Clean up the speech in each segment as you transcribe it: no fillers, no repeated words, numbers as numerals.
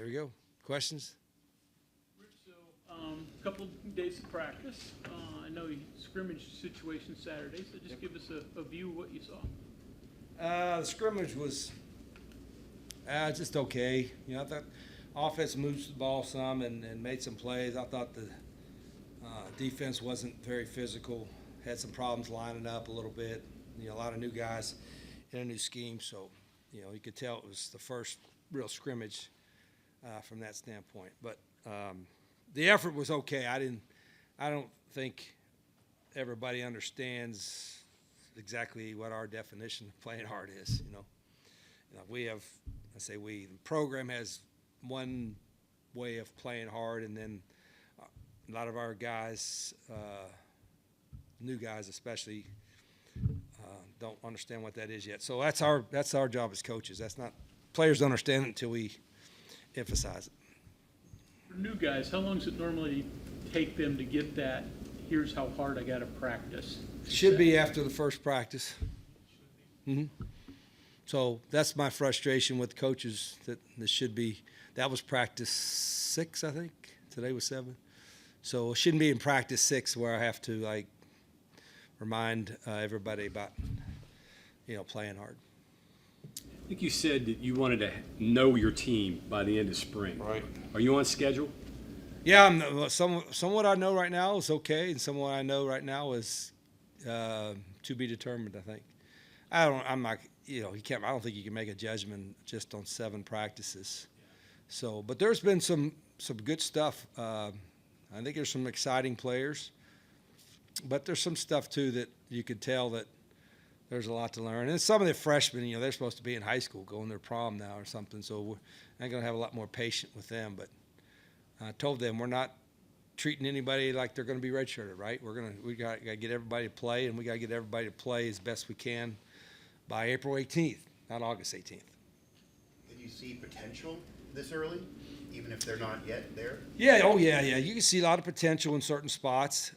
There you go. Questions? Rich, so a couple days of practice. I know you scrimmage situation Saturday, so just give us a view of what you saw. The scrimmage was just okay. You know, I thought offense moves the ball some and made some plays. I thought the defense wasn't very physical. Had some problems lining up a little bit. You know, a lot of new guys in a new scheme, so you know you could tell it was the first real scrimmage from that standpoint. But the effort was okay. I don't think everybody understands exactly what our definition of playing hard is. You know, we have, the program has one way of playing hard, and then a lot of our guys, new guys especially, don't understand what that is yet. So that's our job as coaches. That's not players don't understand it until we emphasize it. For new guys, how long does it normally take them to get that? Here's how hard I got to practice. Should be after the first practice. Mm-hmm. So that's my frustration with coaches, that this should be. That was practice 6, I think. Today was 7. So it shouldn't be in practice 6 where I have to remind everybody about playing hard. I think you said that you wanted to know your team by the end of spring. Right. Are you on schedule? Yeah, some what I know right now is okay, and some what I know right now is to be determined. I think. I'm not. I don't think you can make a judgment just on 7 practices. So, but there's been some good stuff. I think there's some exciting players, but there's some stuff too that you could tell that there's a lot to learn. And some of the freshmen, they're supposed to be in high school, going to their prom now or something. So I'm going to have a lot more patience with them. But I told them we're not treating anybody like they're going to be redshirted, right? We got to get everybody to play, and we got to get everybody to play as best we can by April 18th, not August 18th. Did you see potential this early, even if they're not yet there? Yeah. Oh, yeah. You can see a lot of potential in certain spots.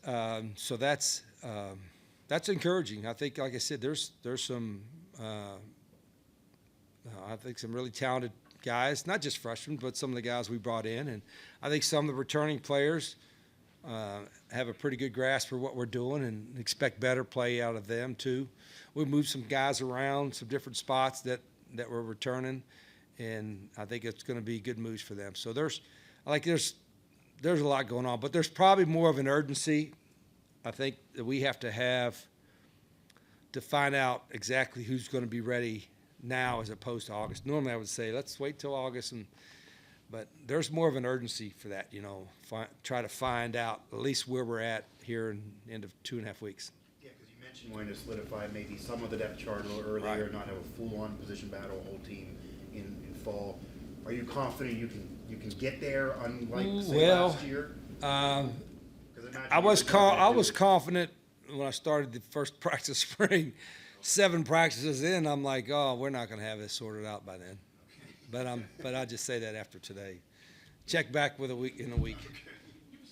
So that's encouraging. I think, like I said, there's some I think some really talented guys, not just freshmen, but some of the guys we brought in, and I think some of the returning players have a pretty good grasp for what we're doing and expect better play out of them too. We moved some guys around, some different spots that we're returning, and I think it's going to be good moves for them. So there's a lot going on, but there's probably more of an urgency, I think, that we have to find out exactly who's going to be ready now as opposed to August. Normally I would say let's wait till August, but there's more of an urgency for that. Try to find out at least where we're at here in the end of 2.5 weeks. Yeah, because you mentioned wanting to solidify maybe some of the depth chart a little earlier, Right. Not have a full-on position battle, whole team in fall. Are you confident you can get there, unlike last year? I was confident when I started the first practice of spring. 7 practices in, I'm like, oh, we're not going to have this sorted out by then. But I just say that after today. Check back in a week. Give us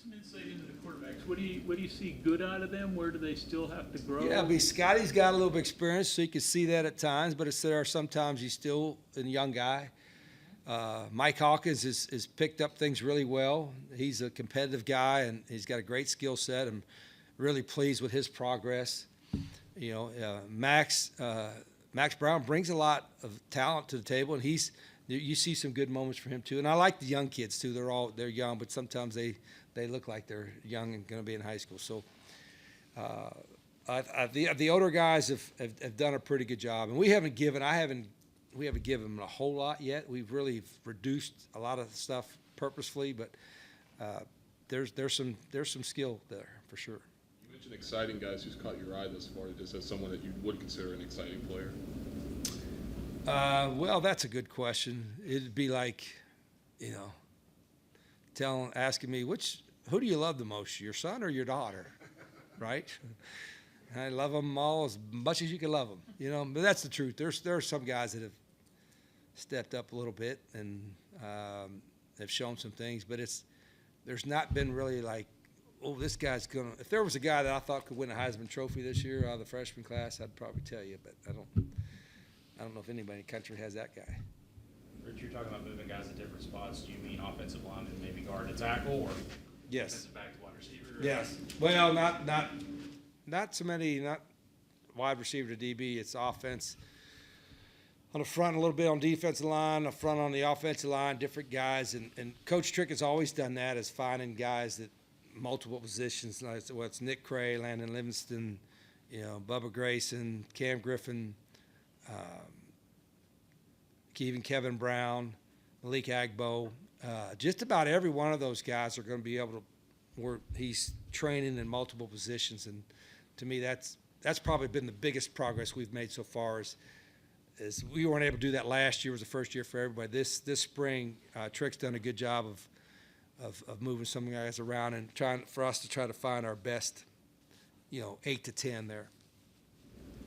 some insight into the quarterbacks. What do you see good out of them? Where do they still have to grow? Yeah, Scotty's got a little bit of experience, so you can see that at times. But sometimes he's still a young guy. Mike Hawkins has picked up things really well. He's a competitive guy, and he's got a great skill set. I'm really pleased with his progress. Max Brown brings a lot of talent to the table, and you see some good moments for him too. And I like the young kids too. They're young, but sometimes they look like they're young and going to be in high school. So the older guys have done a pretty good job, and we haven't given them a whole lot yet. We've really reduced a lot of stuff purposefully, but there's some skill there for sure. You mentioned exciting guys who's caught your eye thus far, just as someone that you would consider an exciting player. Well, that's a good question. It'd be like, asking me who do you love the most, your son or your daughter, right? I love them all as much as you can love them, But that's the truth. There are some guys that have stepped up a little bit and have shown some things, but there's not been really like, oh, this guy's gonna. If there was a guy that I thought could win a Heisman Trophy this year out of the freshman class, I'd probably tell you, but I don't know if anybody in the country has that guy. Rich, you're talking about moving guys at different spots. Do you mean offensive lineman, maybe guard to tackle, or Yes. defensive back to wide receiver? Yes. Well, not so many, not wide receiver to DB. It's offense on the front, a little bit on defensive line, the front on the offensive line, different guys. And Coach Trick has always done that, is finding guys that multiple positions. Like, well, it's Nick Cray, Landon Livingston, Bubba Grayson, Cam Griffin, even Kevin Brown, Malik Agbo. Just about every one of those guys are going to be able to, where he's training in multiple positions. And to me, that's probably been the biggest progress we've made so far. Is we weren't able to do that last year. It was the first year for everybody. This spring, Trick's done a good job of moving some guys around and trying for us to try to find our best, 8 to 10 there.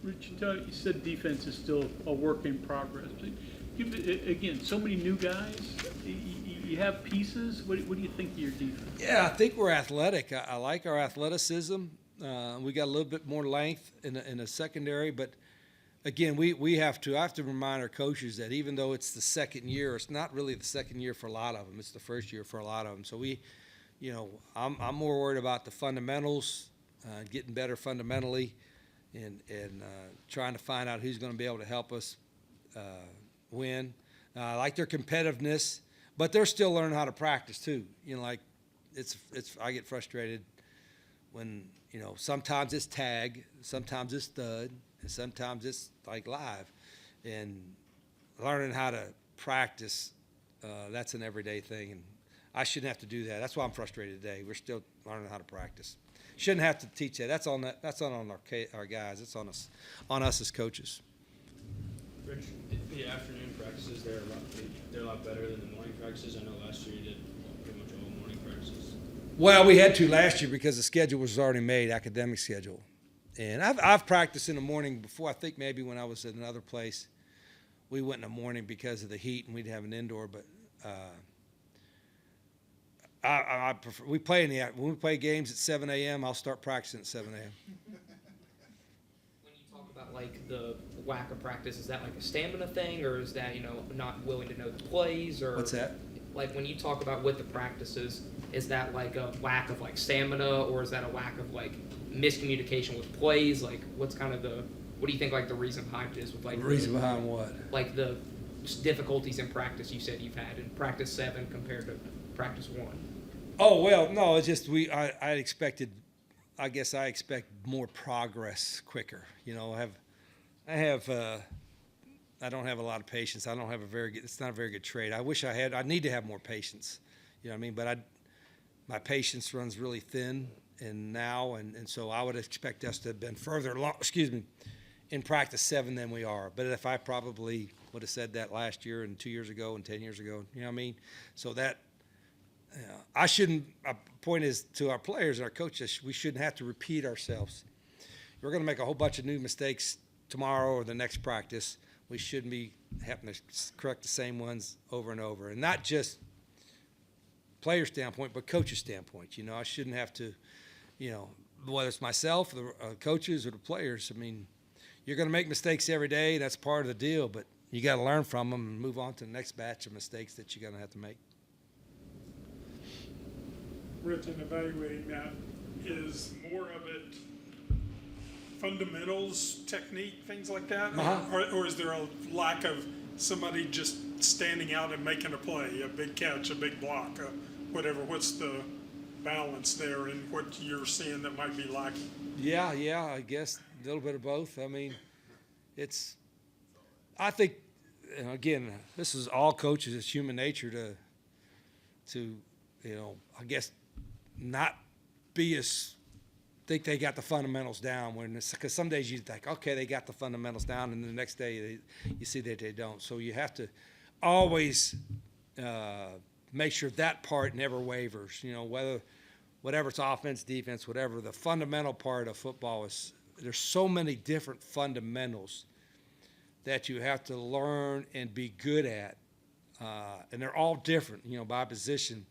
Rich, you said defense is still a work in progress. Again, so many new guys. You have pieces. What do you think of your defense? Yeah, I think we're athletic. I like our athleticism. We got a little bit more length in the secondary, but again, I have to remind our coaches that even though it's the second year, it's not really the second year for a lot of them. It's the first year for a lot of them. So I'm more worried about the fundamentals, getting better fundamentally, and trying to find out who's going to be able to help us win. I like their competitiveness, but they're still learning how to practice too. I get frustrated when sometimes it's tag, sometimes it's stud, and sometimes it's like live, and learning how to practice. That's an everyday thing, and I shouldn't have to do that. That's why I'm frustrated today. We're still learning how to practice. Shouldn't have to teach that. That's not on our guys. It's on us as coaches. Rich, the afternoon practices, they're a lot better than the morning practices. I know last year you did pretty much all morning practices. Well, we had to last year because the schedule was already made, academic schedule. And I've practiced in the morning before. I think maybe when I was at another place, we went in the morning because of the heat and we'd have an indoor. But I prefer, when we play games at 7 a.m., I'll start practicing at 7 a.m. When you talk about like the lack of practice, is that like a stamina thing, or is that not willing to know the plays, or What's that? Like when you talk about with the practices, is that like a lack of like stamina, or is that a lack of like miscommunication with plays? Like what do you think like the reason behind it is with like The reason behind what? like the difficulties in practice you said you've had in practice 7 compared to practice 1? Oh, well, no, it's just I guess I expect more progress quicker. I don't have a lot of patience. I don't have it's not a very good trait. I need to have more patience. You know what I mean? But my patience runs really thin and so I would expect us to have been further along, in practice 7 than we are. But if I probably would have said that last year and 2 years ago and 10 years ago, you know what I mean? So that, I shouldn't, my point is to our players and our coaches, we shouldn't have to repeat ourselves. We're going to make a whole bunch of new mistakes tomorrow or the next practice. We shouldn't be having to correct the same ones over and over. And not just player standpoint, but coach's standpoint. I shouldn't have to, whether it's myself, or the coaches, or the players. I mean, you're going to make mistakes every day. That's part of the deal. But you got to learn from them and move on to the next batch of mistakes that you're going to have to make. Rich, in evaluating that, is more of it fundamentals, technique, things like that? Uh-huh. Or is there a lack of somebody just standing out and making a play, a big catch, a big block, whatever? What's the balance there and what you're seeing that might be lacking? Yeah, I guess a little bit of both. I mean, I think, again, this is all coaches. It's human nature to I guess not be as think they got the fundamentals down because some days you think, okay, they got the fundamentals down, and the next day you see that they don't. So you have to always make sure that part never wavers. Whatever it's offense, defense, whatever, the fundamental part of football is there's so many different fundamentals that you have to learn and be good at, and they're all different, by position,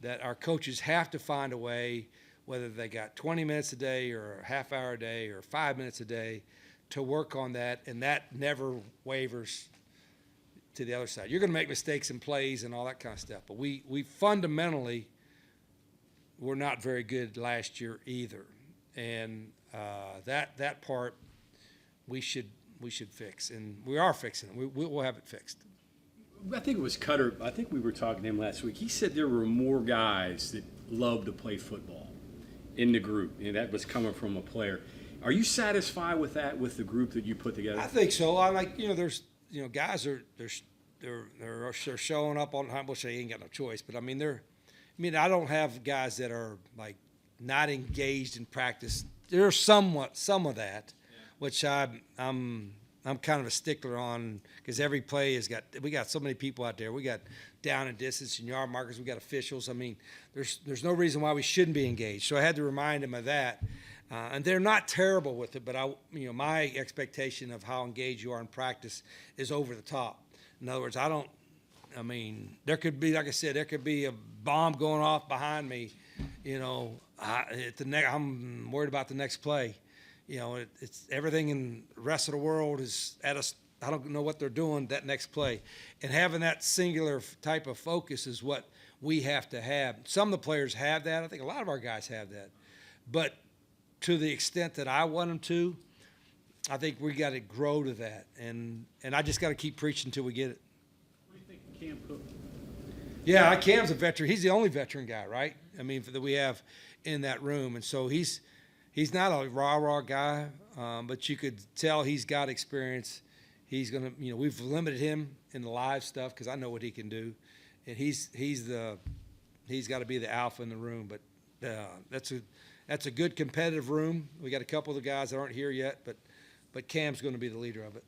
that our coaches have to find a way, whether they got 20 minutes a day or a half hour a day or 5 minutes a day, to work on that, and that never wavers to the other side. You're going to make mistakes in plays and all that kind of stuff. But we fundamentally were not very good last year either, and that part we should fix, and we are fixing it. We'll have it fixed. I think it was Cutter. I think we were talking to him last week. He said there were more guys that love to play football in the group, and that was coming from a player. Are you satisfied with that, with the group that you put together? I think so. I like, there's, guys they're showing up on time. Well, they ain't got no choice, but I don't have guys that are like not engaged in practice. There's some of that, which I'm kind of a stickler on, because every play we got so many people out there. We got down and distance and yard markers. We got officials. There's no reason why we shouldn't be engaged. So I had to remind them of that. And they're not terrible with it, but my expectation of how engaged you are in practice is over the top. In other words, there could be, like I said, there could be a bomb going off behind me. I'm worried about the next play. It's everything in the rest of the world is at us. I don't know what they're doing that next play, and having that singular type of focus is what we have to have. Some of the players have that. I think a lot of our guys have that, but to the extent that I want them to, I think we got to grow to that, and I just got to keep preaching until we get it. What do you think of Cam Cook? Yeah, Cam's a veteran. He's the only veteran guy, right? That we have in that room, and so he's not a rah guy, but you could tell he's got experience. He's gonna, we've limited him in the live stuff because I know what he can do, and he's got to be the alpha in the room. But that's a good competitive room. We got a couple of the guys that aren't here yet, but Cam's going to be the leader of it.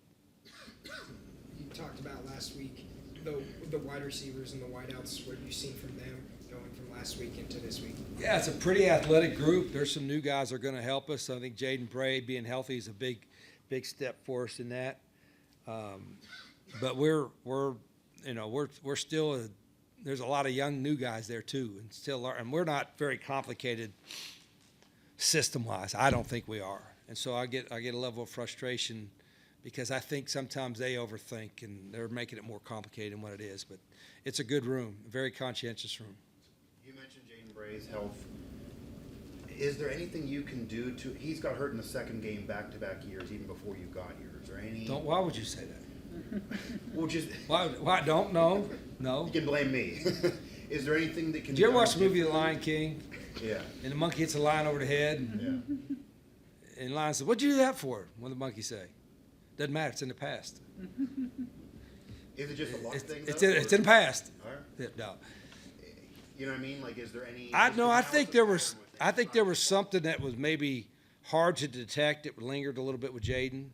You talked about last week the wide receivers and the wideouts. What have you seen from them going from last week into this week? Yeah, it's a pretty athletic group. There's some new guys that are going to help us. I think Jaden Bray being healthy is a big step for us in that. But we're still there's a lot of young new guys there too, and we're not very complicated system-wise. I don't think we are, and so I get a level of frustration because I think sometimes they overthink and they're making it more complicated than what it is. But it's a good room, a very conscientious room. You mentioned Jaden Bray's health. Is there anything you can do to? He's got hurt in the second game back-to-back years, even before you got here. Is there any? Why would you say that? Well, just why don't know? No. You can blame me. Is there anything that can? Did you ever be done watch the movie The differently? Lion King? Yeah. And the monkey hits a lion over the head. Yeah. And the lion says, "What'd you do that for?" What did the monkey say? Doesn't matter. It's in the past. Is it just a luck thing? It's though, in the past. All right. Yeah, no. You know what I mean? Like, is there any? I think there was something that was maybe hard to detect. It lingered a little bit with Jaden.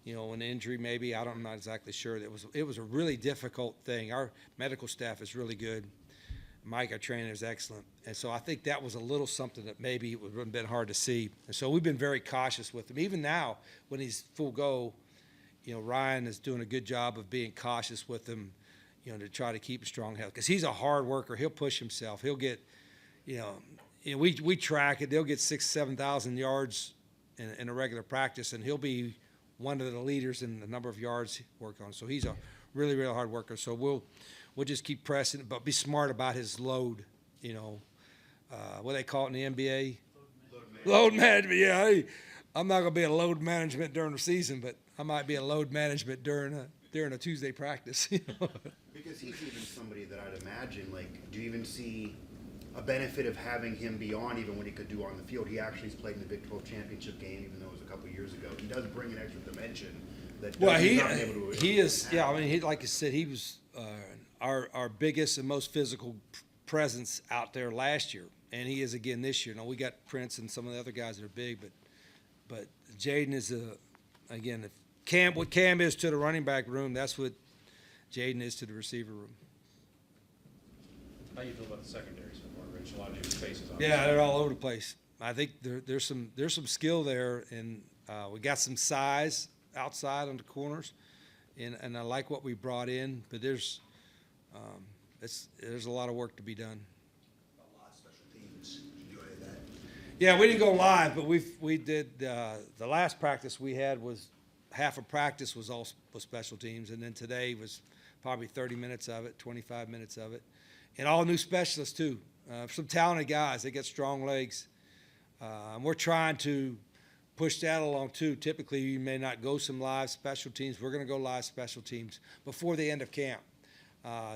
An injury maybe. I'm not exactly sure. It was a really difficult thing. Our medical staff is really good. Mike, our trainer, is excellent. And so I think that was a little something that maybe it would have been hard to see. And so we've been very cautious with him. Even now, when he's full go, Ryan is doing a good job of being cautious with him, to try to keep a strong health. Because he's a hard worker. He'll push himself. He'll get, we track it. They'll get 6,000, 7,000 yards in a regular practice, and he'll be one of the leaders in the number of yards he worked on. So he's a really, really hard worker. So we'll just keep pressing, but be smart about his load. What they call it in the NBA? Load management. Yeah, I'm not going to be a load management during the season, but I might be a load management during a Tuesday practice. Because he's even somebody that I'd imagine, do you even see a benefit of having him beyond even what he could do on the field? He actually has played in the Big 12 championship game, even though it was a couple of years ago. He does bring an extra dimension that he's not able to he is. have. Yeah, like I said, he was our biggest and most physical presence out there last year, and he is again this year. Now we got Prince and some of the other guys that are big, but Jaden is what Cam is to the running back room. That's what Jaden is to the receiver room. How do you feel about the secondary so far, Rich? A lot of new faces. Yeah, they're all over the place. I think there's some skill there, and we got some size outside on the corners, and I like what we brought in. But there's a lot of work to be done. A lot of special teams. Did you do any of that? Yeah, we didn't go live, but we did. The last practice we had was half of practice was special teams, and then today was probably 30 minutes of it, 25 minutes of it. And all new specialists too. Some talented guys. They got strong legs. And we're trying to push that along too. Typically, you may not go some live special teams. We're going to go live special teams before the end of camp,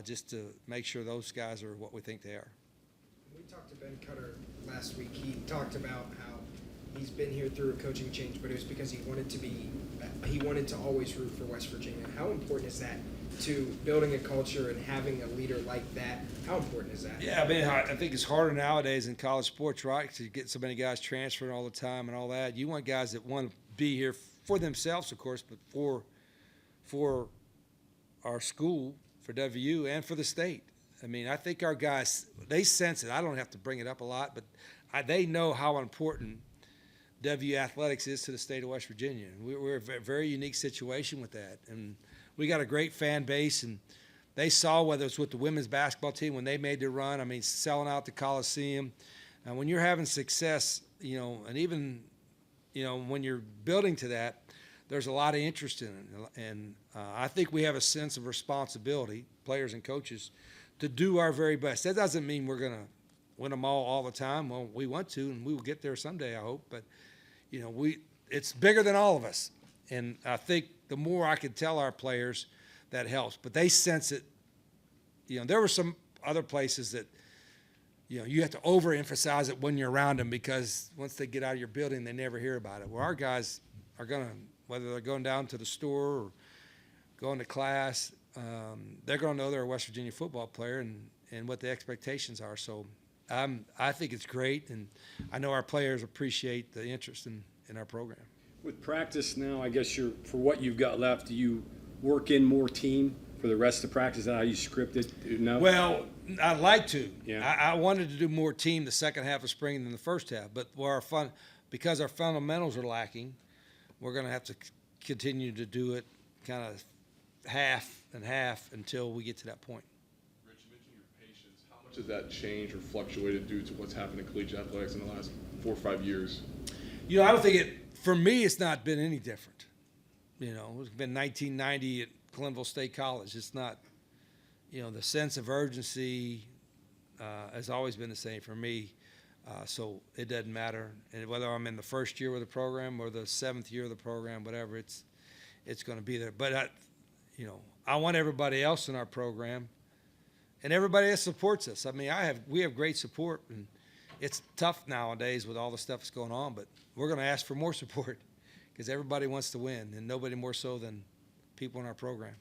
just to make sure those guys are what we think they are. We talked to Ben Cutter last week. He talked about how he's been here through a coaching change, but it was because he wanted to always root for West Virginia. How important is that to building a culture and having a leader like that? How important is that? Yeah, I mean, I think it's harder nowadays in college sports, right, to get so many guys transferring all the time and all that. You want guys that want to be here for themselves, of course, but for our school, for WVU, and for the state. I mean, I think our guys, they sense it. I don't have to bring it up a lot, but they know how important WVU athletics is to the state of West Virginia. We're a very unique situation with that. And we got a great fan base, and they saw, whether it's with the women's basketball team when they made their run, I mean, selling out the Coliseum. And when you're having success, and even, when you're building to that, there's a lot of interest in it. And I think we have a sense of responsibility, players and coaches, to do our very best. That doesn't mean we're going to win them all the time. Well, we want to, and we will get there someday, I hope. But, it's bigger than all of us. And I think the more I can tell our players, that helps. But they sense it. There were some other places that, you have to overemphasize it when you're around them, because once they get out of your building, they never hear about it. Well, our guys are going to, whether they're going down to the store or going to class, they're going to know they're a West Virginia football player and what the expectations are. So I think it's great, and I know our players appreciate the interest in our program. With practice now, I guess for what you've got left, do you work in more team for the rest of practice? Is that how you script it? No? Well, I'd like to. Yeah. I wanted to do more team the second half of spring than the first half, but because our fundamentals are lacking, we're going to have to continue to do it kind of half and half until we get to that point. Rich, you mentioned your patience. How much has that changed or fluctuated due to what's happened in collegiate athletics in the last 4 or 5 years? I don't think for me, it's not been any different. It's been 1990 at Glenville State College. It's not, the sense of urgency has always been the same for me. So it doesn't matter. And whether I'm in the first year of the program or the 7th year of the program, whatever, it's going to be there. But, I want everybody else in our program and everybody that supports us. I mean, we have great support, and it's tough nowadays with all the stuff that's going on, but we're going to ask for more support because everybody wants to win, and nobody more so than people in our program.